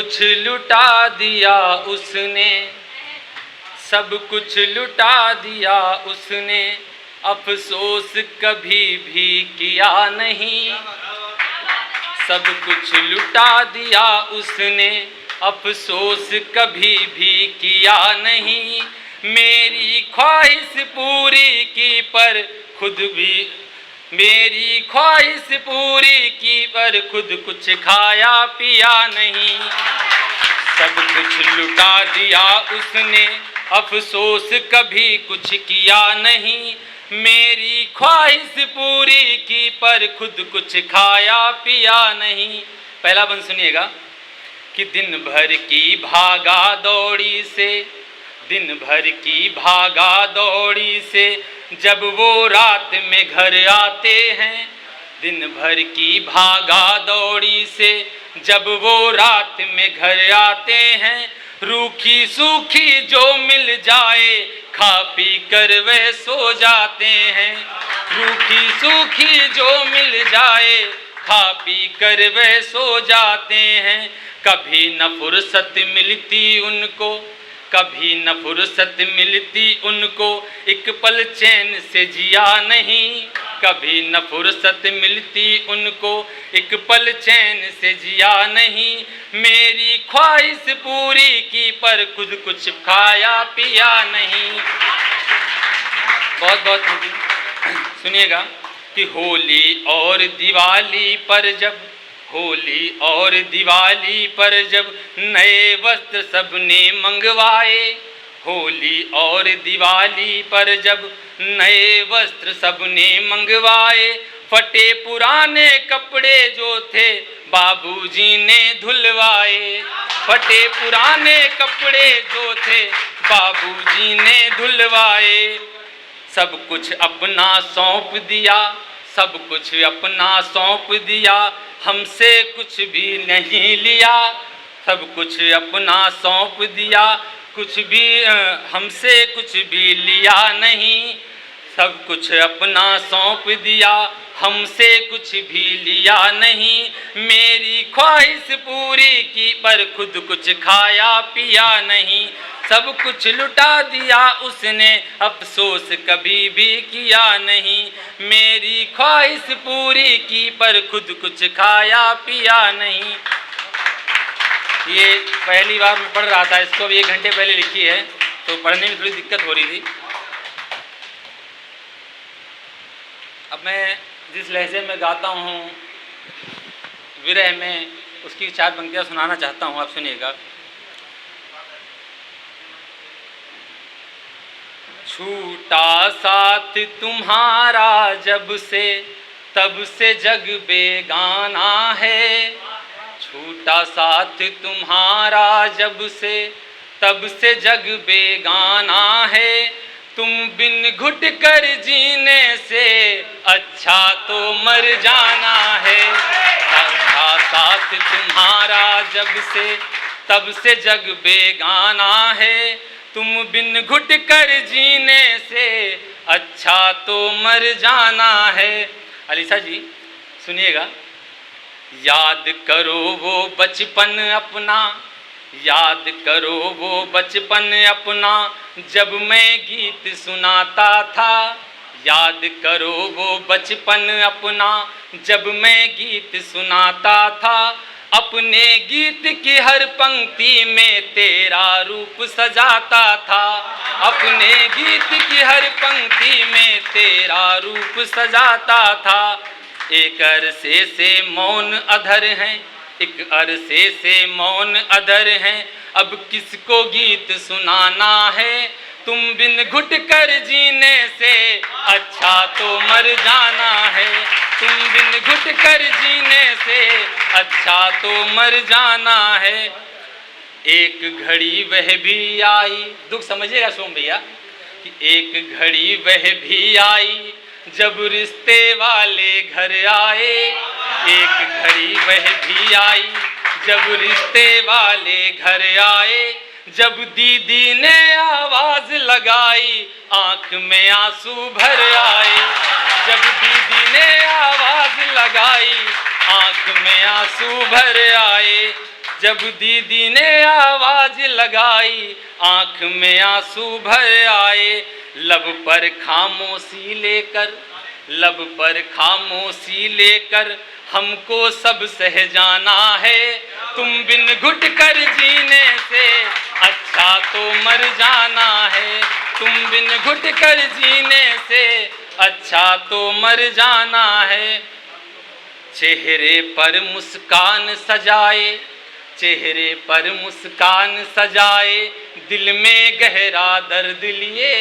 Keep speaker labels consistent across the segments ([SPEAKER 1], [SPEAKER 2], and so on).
[SPEAKER 1] कुछ लुटा दिया उसने, सब कुछ लुटा दिया उसने, अफसोस कभी भी किया नहीं। सब कुछ लुटा दिया उसने, अफसोस कभी भी किया नहीं। मेरी ख्वाहिश पूरी की पर खुद भी, मेरी ख्वाहिश पूरी की पर खुद कुछ खाया पिया नहीं। सब कुछ लुटा दिया उसने, अफसोस कभी कुछ किया नहीं। मेरी ख्वाहिश पूरी की पर खुद कुछ खाया पिया नहीं। पहला बंद सुनिएगा कि दिन भर की भागा दौड़ी से, दिन भर की भागा दौड़ी से जब वो रात में घर आते हैं, दिन भर की भागा दौड़ी से जब वो रात में घर आते हैं, रूखी सूखी जो मिल जाए खा पी कर वे सो जाते हैं। रूखी सूखी जो मिल जाए खा पी कर वे सो जाते हैं। कभी न फुर्सत मिलती उनको, कभी न फुर्सत मिलती उनको, एक पल चैन से जिया नहीं। कभी न फुर्सत मिलती उनको, एक पल चैन से जिया नहीं। मेरी ख्वाहिश पूरी की पर खुद कुछ खाया पिया नहीं। बहुत बहुत सुनिएगा कि होली और दिवाली पर जब, होली और दिवाली पर जब नए वस्त्र सबने मंगवाए, होली और दिवाली पर जब नए वस्त्र सबने मंगवाए, फटे पुराने कपड़े जो थे बाबूजी ने धुलवाए। फटे पुराने कपड़े जो थे बाबूजी ने धुलवाए। सब कुछ अपना सौंप दिया, सब कुछ अपना सौंप दिया, हमसे कुछ भी नहीं लिया। सब कुछ अपना सौंप दिया, कुछ भी हमसे कुछ भी लिया नहीं। सब कुछ अपना सौंप दिया, हमसे कुछ भी लिया नहीं। मेरी ख्वाहिश पूरी की पर खुद कुछ खाया पिया नहीं। सब कुछ लुटा दिया उसने, अफसोस कभी भी किया नहीं। मेरी ख्वाहिश पूरी की पर खुद कुछ खाया पिया नहीं। ये पहली बार मैं पढ़ रहा था, इसको भी 1 घंटे पहले लिखी है, तो पढ़ने में थोड़ी दिक्कत हो रही थी। अब मैं जिस लहजे में गाता हूँ विरह में, उसकी 4 पंक्तियाँ सुनाना चाहता हूँ, आप सुनिएगा। छूटा साथ तुम्हारा जब से, तब से जग बेगाना है। छूटा साथ तुम्हारा जब से, तब से जग बेगाना है। तुम बिन घुट कर जीने से अच्छा तो मर जाना है। छूटा साथ तुम्हारा जब से, तब से जग बेगाना है। तुम बिन घुट कर जीने से अच्छा तो मर जाना है। अलीसा जी सुनिएगा। याद करो वो बचपन अपना, याद करो वो बचपन अपना, जब मैं गीत सुनाता था। याद करो वो बचपन अपना, जब मैं गीत सुनाता था। अपने गीत की हर पंक्ति में तेरा रूप सजाता था। अपने गीत की हर पंक्ति में तेरा रूप सजाता था। एक अरसे से मौन अधर हैं, एक अरसे से मौन अधर हैं, अब किसको गीत सुनाना है। तुम बिन घुट कर जीने से अच्छा तो मर जाना है। तुम बिन घुट कर जीने से अच्छा तो मर जाना है। एक घड़ी वह भी आई, दुख समझिएगा सोम भैया, कि एक घड़ी वह भी आई जब रिश्ते वाले घर आए। एक घड़ी वह भी आई जब रिश्ते वाले घर आए। जब दीदी ने आवाज लगाई आंख में आंसू भर आए। जब दीदी ने आवाज लगाई आंख में आंसू भर आए। जब दीदी ने आवाज लगाई, आंख में आंसू भर आए। लब पर खामोशी लेकर, लब पर खामोशी लेकर हमको सब सह जाना है। तुम बिन घुट कर जीने से अच्छा तो मर जाना है। तुम बिन घुट कर जीने से अच्छा तो मर जाना है। चेहरे पर मुस्कान सजाए, चेहरे पर मुस्कान सजाए, दिल में गहरा दर्द लिए।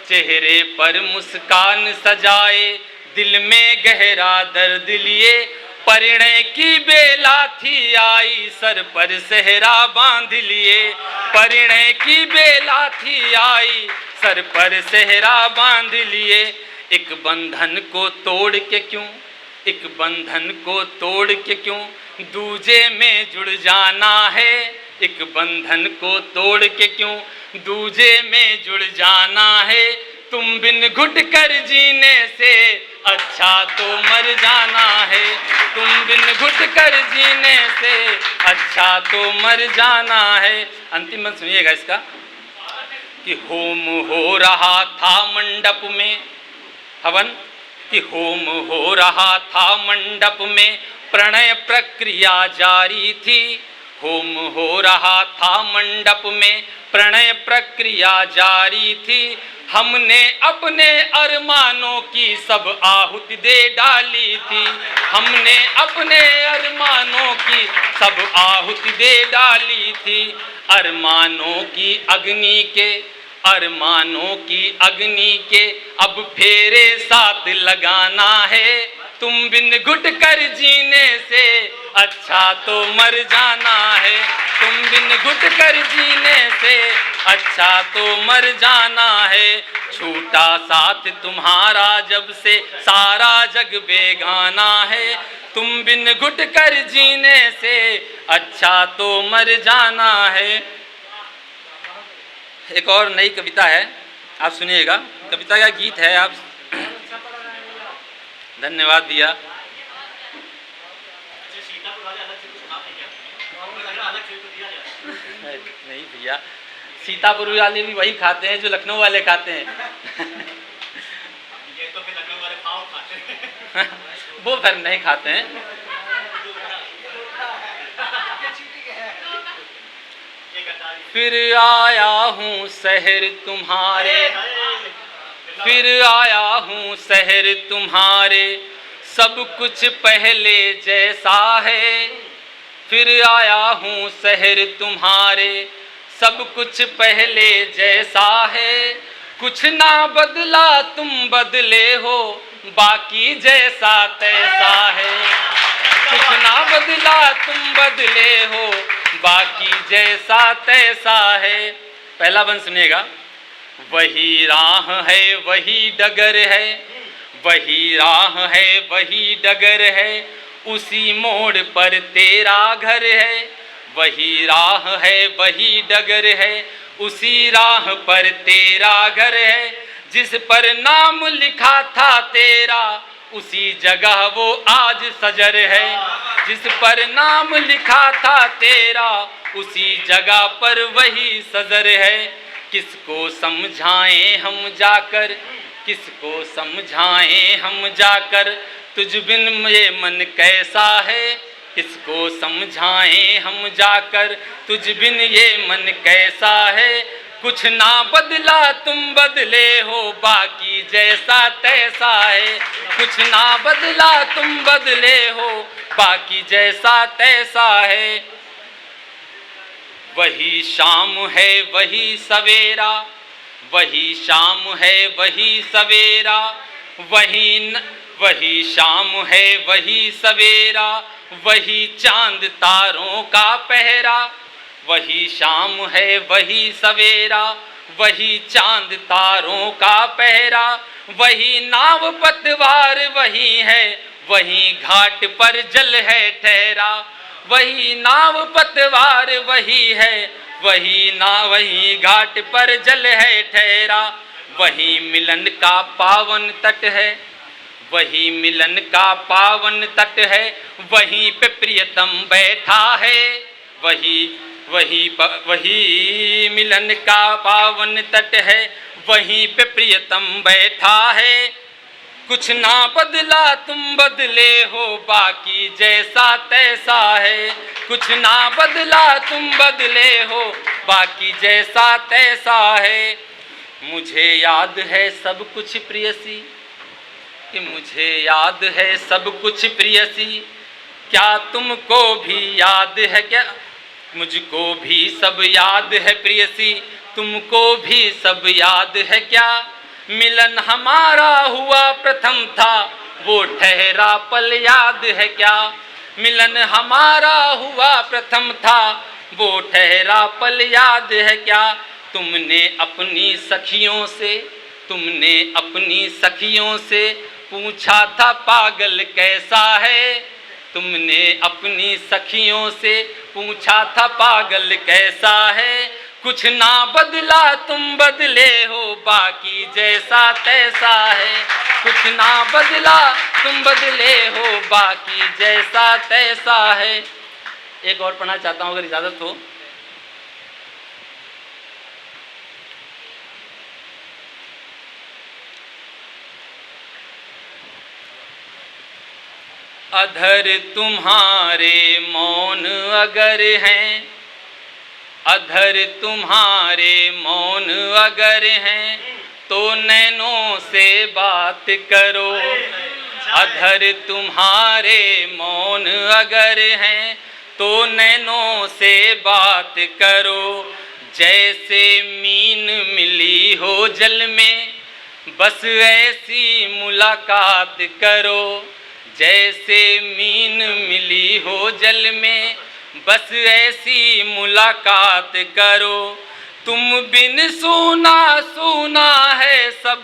[SPEAKER 1] चेहरे पर मुस्कान सजाए, दिल में गहरा दर्द लिए। परिणय की बेला थी आई, सर पर सेहरा बांध लिए। परिणय की बेला थी आई, सर पर सेहरा बांध लिए। एक बंधन को तोड़ के क्यों, एक बंधन को तोड़ के क्यों दूजे में जुड़ जाना है। एक बंधन को तोड़ के क्यों दूजे में जुड़ जाना है। तुम बिन घुट कर जीने से अच्छा तो मर जाना है। तुम बिन घुट कर जीने से अच्छा तो मर जाना है। अंतिम में सुनिएगा इसका कि होम हो रहा था मंडप में, हवन कि होम हो रहा था मंडप में, प्रणय प्रक्रिया जारी थी। होम हो रहा था मंडप में, प्रणय प्रक्रिया जारी थी। हमने अपने अरमानों की सब आहुति दे डाली थी। हमने अपने अरमानों की सब आहुति दे डाली थी। अरमानों की अग्नि के, अरमानों की अग्नि के अब फेरे साथ लगाना है। तुम बिन घुट कर जीने से अच्छा तो मर जाना है। तुम बिन घुट कर जीने से अच्छा तो मर जाना है। छूटा साथ तुम्हारा जब से सारा जग बेगाना है। तुम बिन घुट कर जीने से अच्छा तो मर जाना है। एक और नई कविता है, आप सुनिएगा। कविता का गीत है, आप धन्यवाद दिया। नहीं भैया, सीतापुर वाले भी वही खाते हैं जो लखनऊ वाले खाते हैं। ये तो फिर लखनऊ वाले पाव खाते हैं। वो फिर नहीं खाते हैं। फिर आया हूँ शहर तुम्हारे, फिर आया हूँ शहर तुम्हारे, सब कुछ पहले जैसा है। फिर आया हूँ शहर तुम्हारे, सब कुछ पहले जैसा है। कुछ ना बदला तुम बदले हो, बाकी जैसा तैसा है। कुछ ना बदला तुम बदले हो, बाकी जैसा तैसा है। पहला बंद सुनिएगा। वही राह है वही डगर है, वही राह है वही डगर है, उसी मोड़ पर तेरा घर है। वही राह है वही डगर है, उसी राह पर तेरा घर है। जिस पर नाम लिखा था तेरा, उसी जगह वो आज सजर है। जिस पर नाम लिखा था तेरा, उसी जगह पर वही सजर है। किसको समझाएं हम जाकर, किसको समझाएं हम जाकर, तुझ बिन ये मन कैसा है। किसको समझाएं हम जाकर, तुझ बिन ये मन कैसा है। कुछ ना बदला तुम बदले हो, बाकी जैसा तैसा है। कुछ ना बदला तुम बदले हो, बाकी जैसा तैसा है। वही शाम है वही सवेरा, वही शाम है वही सवेरा, वही शाम है वही सवेरा, वही चांद तारों का पहरा। वही शाम है वही सवेरा, वही चांद तारों का पहरा। वही नाव पतवार वही है, वही घाट पर जल है ठहरा। वही नाव पतवार वही है, वही घाट पर जल है ठहरा। वही मिलन का पावन तट है, वही मिलन का पावन तट है। वहीं पे प्रियतम बैठा है, वही मिलन का पावन तट है, वहीं पे प्रियतम बैठा है। कुछ ना बदला तुम बदले हो, बाकी जैसा तैसा है। कुछ ना बदला तुम बदले हो, बाकी जैसा तैसा है। मुझे याद है सब कुछ प्रियसी, कि मुझे याद है सब कुछ प्रियसी, क्या तुमको भी याद है क्या? मुझको भी सब याद है प्रियसी, तुमको भी सब याद है क्या? मिलन हमारा हुआ प्रथम था, वो ठहरा पल याद है क्या? मिलन हमारा हुआ प्रथम था, वो ठहरा पल याद है क्या? तुमने अपनी सखियों से पूछा था पागल कैसा है। तुमने अपनी सखियों से पूछा था पागल कैसा है। कुछ ना बदला तुम बदले हो, बाकी जैसा तैसा है। कुछ ना बदला तुम बदले हो, बाकी जैसा तैसा है। एक और पढ़ना चाहता हूँ अगर इजाजत हो। अधर तुम्हारे मौन अगर हैं, अधर तुम्हारे मौन अगर हैं, तो नैनों से बात करो। अधर तुम्हारे मौन अगर हैं, तो नैनों से बात करो। जैसे मीन मिली हो जल में, बस ऐसी मुलाकात करो। जैसे मीन मिली हो जल में, बस ऐसी मुलाकात करो। तुम बिन सूना सूना है सब,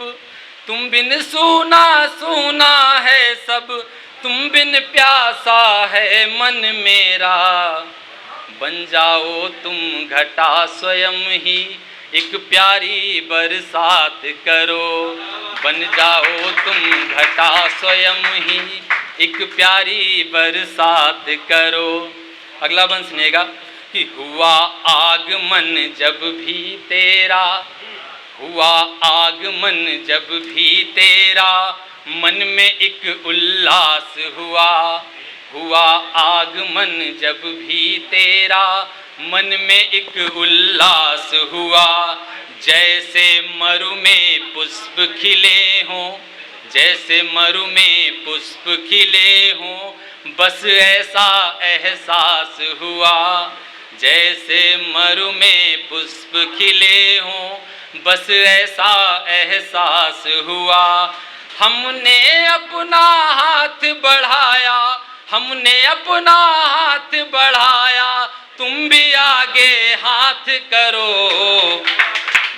[SPEAKER 1] तुम बिन सूना सूना है सब, तुम बिन प्यासा है मन मेरा। बन जाओ तुम घटा स्वयं ही, एक प्यारी बरसात करो। बन जाओ तुम घटा स्वयं ही, एक प्यारी बरसात करो। अगला बंद सुनेगा कि हुआ आगमन जब भी तेरा, हुआ आगमन जब भी तेरा, मन में एक उल्लास हुआ। हुआ आगमन जब भी तेरा, मन में एक उल्लास हुआ। जैसे मरु में पुष्प खिले हों, जैसे मरु में पुष्प खिले हों, बस ऐसा एहसास हुआ। जैसे मरु में पुष्प खिले हों, बस ऐसा एहसास हुआ। हमने अपना हाथ बढ़ाया, हमने अपना हाथ बढ़ाया, तुम भी आगे हाथ करो।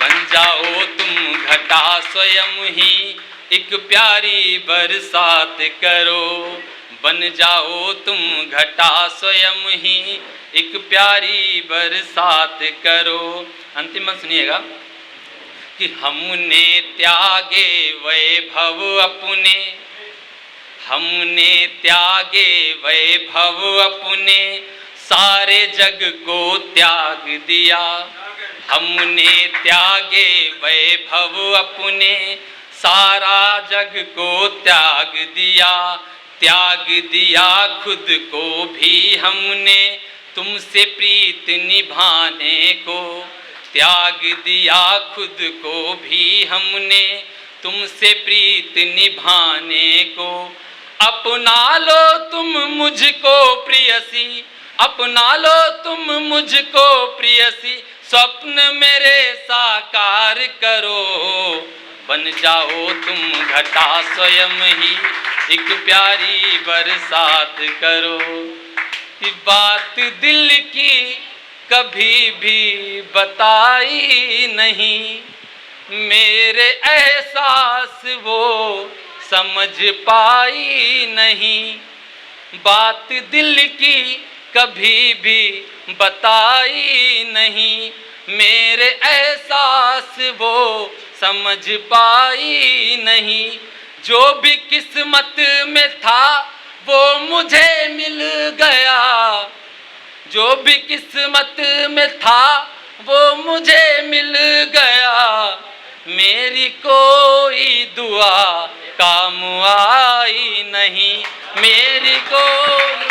[SPEAKER 1] बन जाओ तुम घटा स्वयं ही, एक प्यारी बरसात करो। बन जाओ तुम घटा स्वयं ही, एक प्यारी बरसात करो। अंतिम में सुनिएगा कि हमने त्यागे वैभव अपने, हमने त्यागे वैभव अपने, सारे जग को त्याग दिया। हमने त्यागे वैभव अपने, सारा जग को त्याग दिया। त्याग दिया खुद को भी हमने, तुमसे प्रीत निभाने को। त्याग दिया खुद को भी हमने, तुमसे प्रीत निभाने को। अपना लो तुम मुझको प्रियसी, अपना लो तुम मुझको प्रियसी, स्वप्न मेरे साकार करो। बन जाओ तुम घटा स्वयं ही, एक प्यारी बरसात करो। कि बात दिल की कभी भी बताई नहीं, मेरे एहसास वो समझ पाई नहीं। बात दिल की कभी भी बताई नहीं, मेरे एहसास वो समझ पाई नहीं। जो भी किस्मत में था वो मुझे मिल गया, जो भी किस्मत में था वो मुझे मिल गया, मेरी कोई दुआ काम आई नहीं, मेरी कोई